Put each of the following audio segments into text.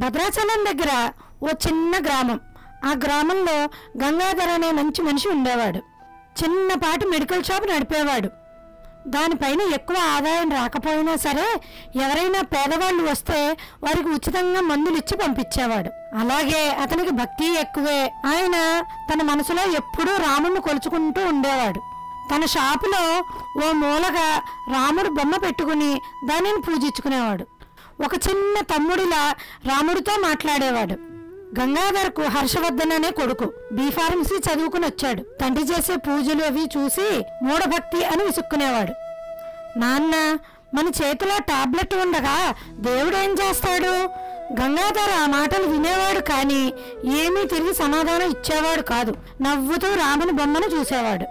భద్రాచలం దగ్గర ఓ చిన్న గ్రామం. ఆ గ్రామంలో గంగాధర్ అనే మంచి మనిషి ఉండేవాడు. చిన్నపాటి మెడికల్ షాప్ నడిపేవాడు. దానిపైన ఎక్కువ ఆదాయం రాకపోయినా సరే ఎవరైనా పేదవాళ్ళు వస్తే వారికి ఉచితంగా మందులు ఇచ్చి పంపించేవాడు. అలాగే అతనికి భక్తి ఎక్కువే. ఆయన తన మనసులో ఎప్పుడూ రాముడిని కొలుచుకుంటూ ఉండేవాడు. తన షాపులో ఓ మూలగా రాముడు బొమ్మ పెట్టుకుని దానిని పూజించుకునేవాడు. ఒక చిన్న తమ్ముడిలా రాముడితో మాట్లాడేవాడు. గంగాధర్కు హర్షవర్ధన్ అనే కొడుకు. బీఫార్మసీ చదువుకుని వచ్చాడు. తండ్రి చేసే పూజలు అవి చూసి మూఢభక్తి అని విసుక్కునేవాడు. నాన్న, మన చేతిలో టాబ్లెట్ ఉండగా దేవుడేం చేస్తాడు? గంగాధర్ ఆ మాటలు వినేవాడు కానీ ఏమీ తిరిగి సమాధానం ఇచ్చేవాడు కాదు. నవ్వుతూ రాముని బొమ్మను చూసేవాడు.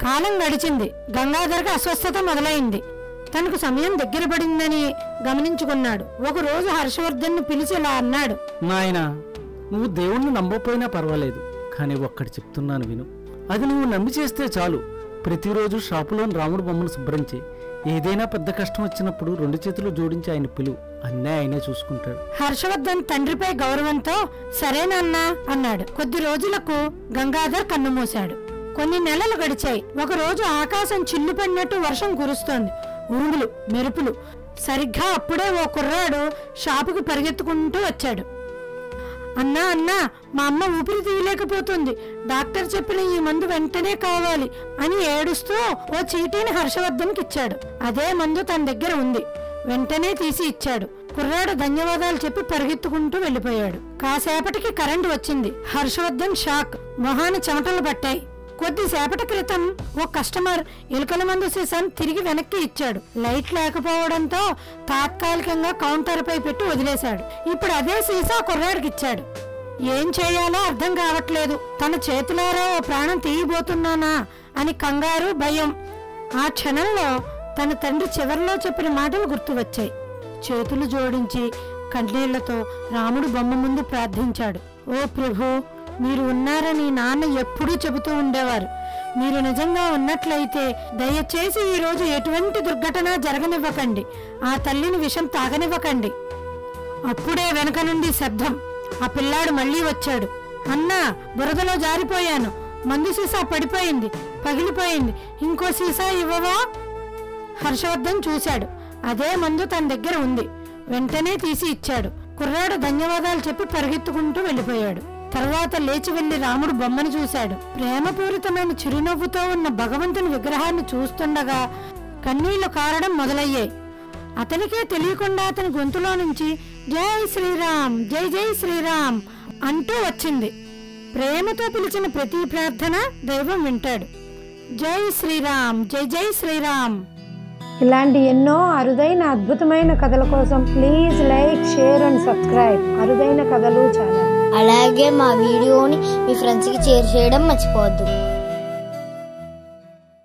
కాలం గడిచింది. గంగాధర్కి అస్వస్థత మొదలైంది. తనకు సమయం దగ్గర పడిందని గమనించుకున్నాడు. ఒకరోజు హర్షవర్ధన్ పిలిచి ఇలా అన్నాడు, నాయనా, నువ్వు దేవుణ్ణి నమ్మకపోయినా పర్వాలేదు, కానీ ఒక్కటి చెప్తున్నాను విను. అది నువ్వు నమ్మి చేస్తే చాలు. ప్రతిరోజు షాపులోని రాముడు బొమ్మను శుభ్రించి ఏదైనా పెద్ద కష్టం వచ్చినప్పుడు 2 చేతులు జోడించి ఆయన పిలువు, అన్నీ ఆయనే చూసుకుంటాడు. హర్షవర్ధన్ తండ్రిపై గౌరవంతో సరేనన్నా అన్నాడు. కొద్ది రోజులకు గంగాధర్ కన్నుమూశాడు. కొన్ని నెలలు గడిచాయి. ఒకరోజు ఆకాశం చిల్లు పడినట్టు వర్షం కురుస్తోంది. ఉరుములు, మెరుపులు. సరిగ్గా అప్పుడే ఓ కుర్రాడు షాపుకు పరిగెత్తుకుంటూ వచ్చాడు. అన్నా అన్నా, మా అమ్మ ఊపిరి తీయలేకపోతుంది. డాక్టర్ చెప్పిన ఈ మందు వెంటనే కావాలి అని ఏడుస్తూ ఓ చీటీని హర్షవర్ధన్కి ఇచ్చాడు. అదే మందు తన దగ్గర ఉంది. వెంటనే తీసి ఇచ్చాడు. కుర్రాడు ధన్యవాదాలు చెప్పి పరిగెత్తుకుంటూ వెళ్ళిపోయాడు. కాసేపటికి కరెంటు వచ్చింది. హర్షవర్ధన్ షాక్. మొహాన్ని చెమటలు పట్టాయి. కొద్దిసేపటి క్రితం ఓ కస్టమర్ ఎలుకల మందు సీసాను తిరిగి వెనక్కి ఇచ్చాడు. లైట్ లేకపోవడంతో తాత్కాలికంగా కౌంటర్ పై పెట్టి వదిలేశాడు. ఇప్పుడు అదే సీసా కుర్రాడికి ఇచ్చాడు. ఏం చేయాలో అర్థం కావట్లేదు. తన చేతులారా ఓ ప్రాణం తీయబోతున్నానా అని కంగారు, భయం. ఆ క్షణంలో తన తండ్రి చివరిలో చెప్పిన మాటలు గుర్తు వచ్చాయి. చేతులు జోడించి కన్నీళ్లతో రాముడు బొమ్మ ముందు ప్రార్థించాడు. ఓ ప్రభు, మీరు ఉన్నారని నాన్న ఎప్పుడూ చెబుతూ ఉండేవారు. మీరు నిజంగా ఉన్నట్లయితే దయచేసి ఈ రోజు ఎటువంటి దుర్ఘటన జరగనివ్వకండి. ఆ తల్లిని విషం తాగనివ్వకండి. అప్పుడే వెనక నుండి శబ్దం. ఆ పిల్లాడు మళ్లీ వచ్చాడు. అన్నా, బురదలో జారిపోయాను. మందు సీసా పడిపోయింది, పగిలిపోయింది. ఇంకో సీసా ఇవ్వవా? హర్షవర్ధన్ చూశాడు. అదే మందు తన దగ్గర ఉంది. వెంటనే తీసి ఇచ్చాడు. కుర్రాడు ధన్యవాదాలు చెప్పి పరిగెత్తుకుంటూ వెళ్ళిపోయాడు. తర్వాత లేచి వెళ్లి రాముడు బొమ్మను చూశాడు. ప్రేమపూరితమైన చిరునవ్వుతో ఉన్న భగవంతుని విగ్రహాన్ని చూస్తుండగా కన్నీళ్లు కారడం మొదలయ్యాయి. అతనికే తెలియకుండా అతని గొంతులో నుంచి జై శ్రీరామ్, జై జై శ్రీరామ్ అంటూ వచ్చింది. ప్రేమతో పిలిచిన ప్రతి ప్రార్థన దైవం వింటాడు. జై శ్రీరామ్, జై జై శ్రీరామ్. ఇలాంటి ఎన్నో అరుదైన అద్భుతమైన కథల కోసం please like, share and subscribe అరుదైన కథలు ఛానల్. అలాగే మా వీడియోని మీ ఫ్రెండ్స్కి షేర్ చేయడం మర్చిపోవద్దు.